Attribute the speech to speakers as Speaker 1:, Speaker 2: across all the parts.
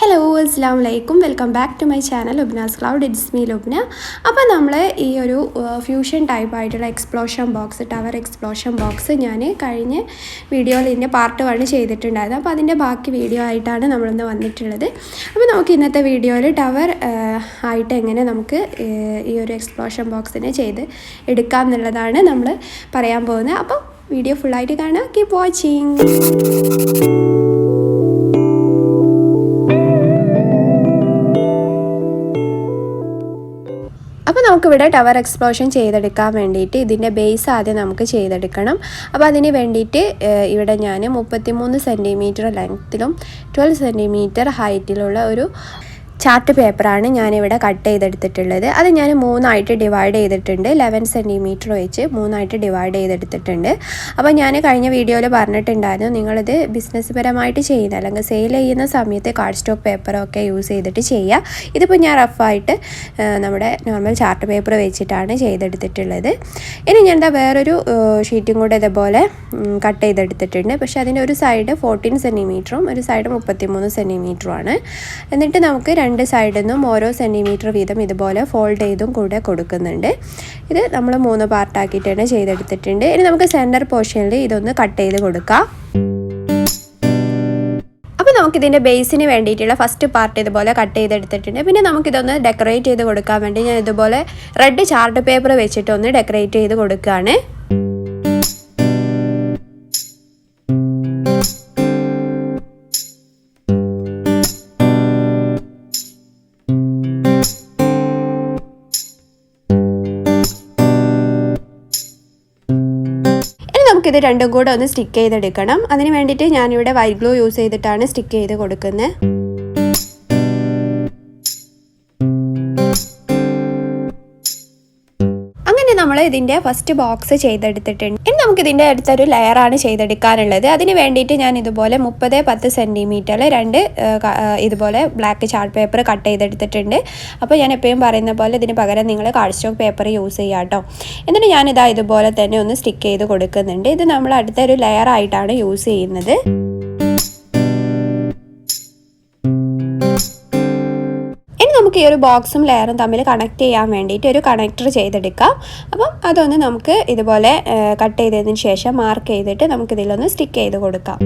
Speaker 1: Hello അസ്സലാമു അലൈക്കും welcome back to my channel Lubna's cloud it's me Lubna. അപ്പോൾ നമ്മൾ ഈ ഒരു ഫ്യൂഷൻ ടൈപ്പ് ആയിട്ടുള്ള explosion box tower explosion box ഞാൻ കഴിഞ്ഞ വീഡിയോയിൽ ഇതിൻ്റെ പാർട്ട് 1 ചെയ്തിട്ടുണ്ടായിരുന്നു. അപ്പോൾ അതിൻ്റെ ബാക്കി വീഡിയോ ആയിട്ടാണ് നമ്മളിന്ന് വന്നിട്ടുള്ളത്. അപ്പോൾ നമുക്ക് ഇന്നത്തെ വീഡിയോയിൽ ടവർ ആയിട്ട് എങ്ങനെ നമുക്ക് ഈ ഒരു എക്സ്പ്ലോഷൻ ബോക്സിനെ ചെയ്ത് എടുക്കാം എന്നുള്ളതാണ് നമ്മൾ പറയാൻ പോകുന്നത്. അപ്പോൾ വീഡിയോ ഫുള്ളായിട്ട് കാണാം. Keep watching. അപ്പോൾ നമുക്കിവിടെ ടവർ എക്സ്പ്ലോഷൻ ചെയ്തെടുക്കാൻ വേണ്ടിയിട്ട് ഇതിൻ്റെ ബേസ് ആദ്യം നമുക്ക് ചെയ്തെടുക്കണം. അപ്പോൾ അതിന് വേണ്ടിയിട്ട് ഇവിടെ ഞാൻ 33 സെൻറ്റിമീറ്റർ ലെങ്ത്തിലും 12 സെൻറ്റിമീറ്റർ ഹൈറ്റിലുള്ള ഒരു ചാർട്ട് പേപ്പറാണ് ഞാനിവിടെ കട്ട് ചെയ്തെടുത്തിട്ടുള്ളത്. അത് ഞാൻ 3ആയിട്ട് ഡിവൈഡ് ചെയ്തിട്ടുണ്ട്. 11 സെൻറ്റിമീറ്റർ വെച്ച് 3ആയിട്ട് ഡിവൈഡ് ചെയ്തെടുത്തിട്ടുണ്ട്. അപ്പോൾ ഞാൻ കഴിഞ്ഞ വീഡിയോയിൽ പറഞ്ഞിട്ടുണ്ടായിരുന്നു, നിങ്ങളിത് ബിസിനസ് പരമായിട്ട് ചെയ്യുന്ന അല്ലെങ്കിൽ സെയിൽ ചെയ്യുന്ന സമയത്ത് കാർഡ് സ്റ്റോക്ക് പേപ്പറൊക്കെ യൂസ് ചെയ്തിട്ട് ചെയ്യുക. ഇതിപ്പോൾ ഞാൻ റഫായിട്ട് നമ്മുടെ നോർമൽ ചാർട്ട് പേപ്പർ വെച്ചിട്ടാണ് ചെയ്തെടുത്തിട്ടുള്ളത്. ഇനി ഞാൻ വേറൊരു ഷീറ്റും കൂടെ ഇതേപോലെ കട്ട് ചെയ്തെടുത്തിട്ടുണ്ട്. പക്ഷേ അതിൻ്റെ ഒരു സൈഡ് 14 സെൻറ്റിമീറ്ററും ഒരു സൈഡ് 33 സെൻറ്റിമീറ്ററുമാണ്. എന്നിട്ട് നമുക്ക് രണ്ട് സൈഡിൽ നിന്നും ഓരോ സെൻറ്റിമീറ്റർ വീതം ഇതുപോലെ ഫോൾഡ് ചെയ്തും കൂടെ കൊടുക്കുന്നുണ്ട്. ഇത് നമ്മൾ 3 പാർട്ടാക്കിയിട്ടാണ് ചെയ്തെടുത്തിട്ടുണ്ട്. ഇനി നമുക്ക് സെൻറ്റർ പോർഷനിൽ ഇതൊന്ന് കട്ട് ചെയ്ത് കൊടുക്കാം. അപ്പോൾ നമുക്കിതിൻ്റെ ബേസിന് വേണ്ടിയിട്ടുള്ള ഫസ്റ്റ് പാർട്ട് ഇതുപോലെ കട്ട് ചെയ്തെടുത്തിട്ടുണ്ട്. പിന്നെ നമുക്കിതൊന്ന് ഡെക്കറേറ്റ് ചെയ്ത് കൊടുക്കാൻ വേണ്ടി ഞാൻ ഇതുപോലെ റെഡ് ചാർട്ട് പേപ്പർ വെച്ചിട്ടൊന്ന് ഡെക്കറേറ്റ് ചെയ്ത് കൊടുക്കുകയാണ്. നമുക്കിത് രണ്ടും കൂടെ ഒന്ന് സ്റ്റിക്ക് ചെയ്തെടുക്കണം. അതിന് വേണ്ടിയിട്ട് ഞാനിവിടെ വൈറ്റ് ഗ്ലൂ യൂസ് ചെയ്തിട്ടാണ് സ്റ്റിക്ക് ചെയ്ത് കൊടുക്കുന്നത്. അങ്ങനെ നമ്മൾ ഇതിൻ്റെ ഫസ്റ്റ് ബോക്സ് ചെയ്തെടുത്തിട്ടുണ്ട്. ഇനി നമുക്കിതിൻ്റെ അടുത്തൊരു ലെയറാണ് ചെയ്തെടുക്കാനുള്ളത്. അതിന് വേണ്ടിയിട്ട് ഞാൻ ഇതുപോലെ 30-10 സെൻറ്റിമീറ്ററിൽ 2 ഇതുപോലെ ബ്ലാക്ക് ചാർട്ട് പേപ്പർ കട്ട് ചെയ്തെടുത്തിട്ടുണ്ട്. അപ്പോൾ ഞാൻ എപ്പോഴും പറയുന്ന പോലെ ഇതിന് പകരം നിങ്ങൾ കാർഡ് സ്റ്റോക്ക് പേപ്പർ യൂസ് ചെയ്യുക കേട്ടോ. എന്നിട്ട് ഞാനിതാ ഇതുപോലെ തന്നെ ഒന്ന് സ്റ്റിക്ക് ചെയ്ത് കൊടുക്കുന്നുണ്ട്. ഇത് നമ്മൾ അടുത്തൊരു ലെയറായിട്ടാണ് യൂസ് ചെയ്യുന്നത്. നമുക്ക് ഈ ഒരു ബോക്സും ലെയറും തമ്മിൽ കണക്ട് ചെയ്യാൻ വേണ്ടിയിട്ട് ഒരു കണക്ടർ ചെയ്തെടുക്കാം. അപ്പം അതൊന്ന് നമുക്ക് ഇതുപോലെ കട്ട് ചെയ്തതിന് ശേഷം മാർക്ക് ചെയ്തിട്ട് നമുക്കിതിലൊന്ന് സ്റ്റിക്ക് ചെയ്ത് കൊടുക്കാം.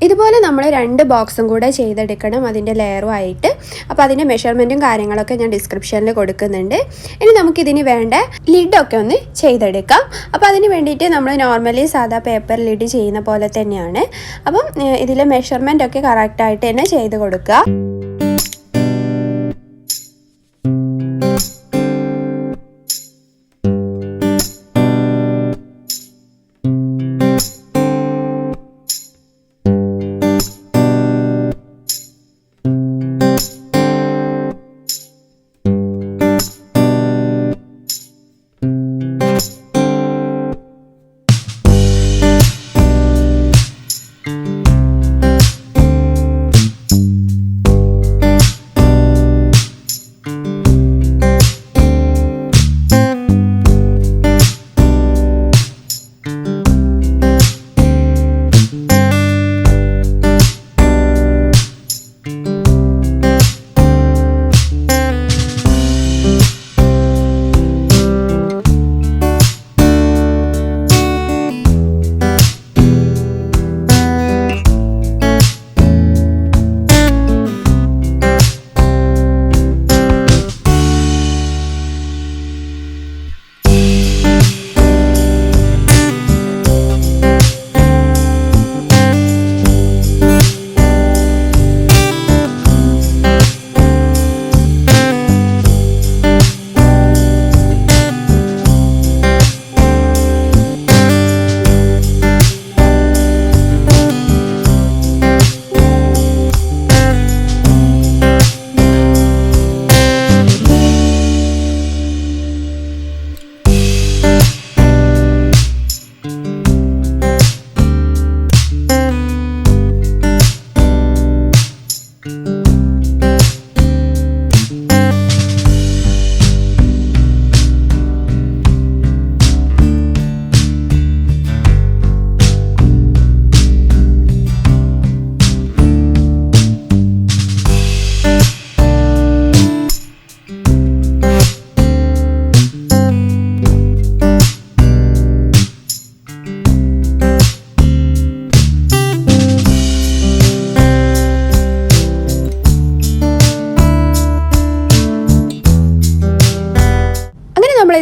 Speaker 1: ഇതുപോലെ നമ്മൾ 2 ബോക്സും കൂടെ ചെയ്തെടുക്കണം അതിൻ്റെ ലെയറുമായിട്ട്. അപ്പോൾ അതിൻ്റെ മെഷർമെൻറ്റും കാര്യങ്ങളൊക്കെ ഞാൻ ഡിസ്ക്രിപ്ഷനിൽ കൊടുക്കുന്നുണ്ട്. ഇനി നമുക്കിതിന് വേണ്ട ലിഡൊക്കെ ഒന്ന് ചെയ്തെടുക്കാം. അപ്പോൾ അതിന് വേണ്ടിയിട്ട് നമ്മൾ നോർമലി സാധാ പേപ്പർ ലിഡ് ചെയ്യുന്ന പോലെ തന്നെയാണ്. അപ്പം ഇതിലെ മെഷർമെൻ്റ് ഒക്കെ കറക്റ്റായിട്ട് തന്നെ ചെയ്ത് കൊടുക്കുക.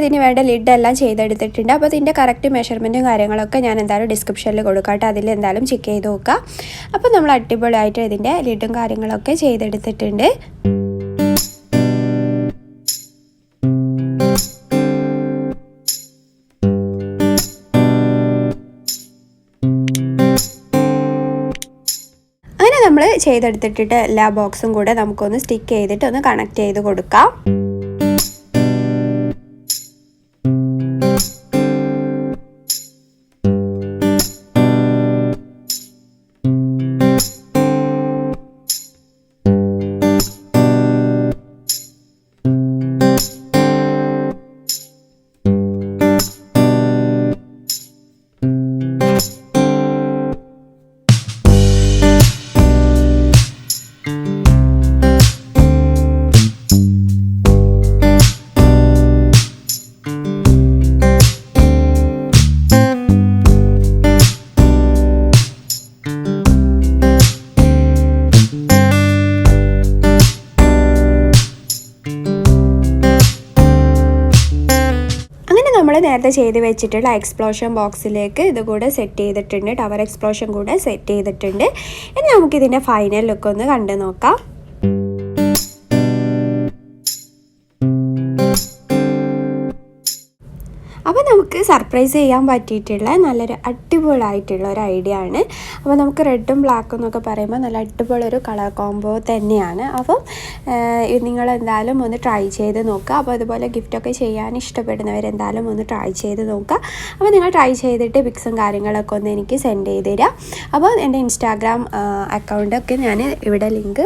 Speaker 1: ഇതിന് വേണ്ട ലിഡ് എല്ലാം ചെയ്തെടുത്തിട്ടുണ്ട്. അപ്പോൾ ഇതിൻ്റെ കറക്റ്റ് മെഷർമെൻറ്റും കാര്യങ്ങളൊക്കെ ഞാൻ എന്തായാലും ഡിസ്ക്രിപ്ഷനിൽ കൊടുക്കാട്ടെ, അതിൽ എന്തായാലും ചെക്ക് ചെയ്ത് നോക്കുക. അപ്പോൾ നമ്മൾ അടിപൊളിയായിട്ട് ഇതിൻ്റെ ലിഡും കാര്യങ്ങളൊക്കെ ചെയ്തെടുത്തിട്ടുണ്ട്. അങ്ങനെ നമ്മൾ ചെയ്തെടുത്തിട്ട് എല്ലാ ബോക്സും കൂടെ നമുക്കൊന്ന് സ്റ്റിക്ക് ചെയ്തിട്ട് ഒന്ന് കണക്ട് ചെയ്ത് കൊടുക്കാം. നമ്മൾ നേരത്തെ ചെയ്ത് വെച്ചിട്ടുള്ള എക്സ്പ്ലോഷൻ ബോക്സിലേക്ക് ഇത് കൂടെ സെറ്റ് ചെയ്തിട്ടുണ്ട്, ടവർ എക്സ്പ്ലോഷൻ കൂടെ സെറ്റ് ചെയ്തിട്ടുണ്ട്. ഇനി നമുക്കിതിൻ്റെ ഫൈനൽ ലുക്ക് ഒന്ന് കണ്ടു നോക്കാം. അപ്പോൾ നമുക്ക് സർപ്രൈസ് ചെയ്യാൻ പറ്റിയിട്ടുള്ള നല്ലൊരു അടിപൊളിയായിട്ടുള്ള ഒരു ഐഡിയ ആണ്. അപ്പോൾ നമുക്ക് റെഡും ബ്ലാക്കും എന്നൊക്കെ പറയുമ്പോൾ നല്ല അടിപൊളിയൊരു കളർ കോംബോ തന്നെയാണ്. അപ്പം നിങ്ങളെന്തായാലും ഒന്ന് ട്രൈ ചെയ്ത് നോക്കുക. അപ്പോൾ അതുപോലെ ഗിഫ്റ്റൊക്കെ ചെയ്യാൻ ഇഷ്ടപ്പെടുന്നവരെന്തായാലും ഒന്ന് ട്രൈ ചെയ്ത് നോക്കുക. അപ്പോൾ നിങ്ങൾ ട്രൈ ചെയ്തിട്ട് പിക്സും കാര്യങ്ങളൊക്കെ ഒന്ന് എനിക്ക് സെൻഡ് ചെയ്ത് തരിക. അപ്പോൾ എൻ്റെ ഇൻസ്റ്റാഗ്രാം അക്കൗണ്ടൊക്കെ ഞാൻ ഇവിടെ ലിങ്ക്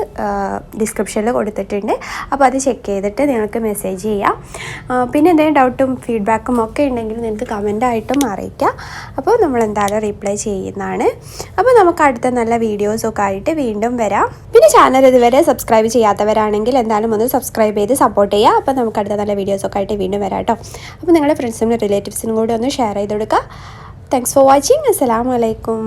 Speaker 1: ഡിസ്ക്രിപ്ഷനിൽ കൊടുത്തിട്ടുണ്ട്. അപ്പോൾ അത് ചെക്ക് ചെയ്തിട്ട് നിങ്ങൾക്ക് മെസ്സേജ് ചെയ്യാം. പിന്നെ എന്തെങ്കിലും ഡൗട്ടും ഫീഡ്ബാക്കും ഒക്കെ ഉണ്ടെങ്കിൽ നിങ്ങൾക്ക് കമൻ്റായിട്ടും അറിയിക്കാം. അപ്പോൾ നമ്മൾ എന്തായാലും റിപ്ലൈ ചെയ്യുന്നതാണ്. അപ്പോൾ നമുക്ക് അടുത്ത നല്ല വീഡിയോസൊക്കെ ആയിട്ട് വീണ്ടും വരാം. പിന്നെ ചാനൽ ഇതുവരെ സബ്സ്ക്രൈബ് ചെയ്യാത്തവരാണെങ്കിൽ എന്തായാലും ഒന്ന് സബ്സ്ക്രൈബ് ചെയ്ത് സപ്പോർട്ട് ചെയ്യുക. അപ്പോൾ നമുക്ക് അടുത്ത നല്ല വീഡിയോസൊക്കെ ആയിട്ട് വീണ്ടും വരാം കേട്ടോ. അപ്പോൾ നിങ്ങളുടെ ഫ്രണ്ട്സിനും റിലേറ്റീവ്സിനും കൂടി ഒന്ന് ഷെയർ ചെയ്ത് കൊടുക്കുക. Thanks for watching. അസ്സലാമു അലൈക്കും.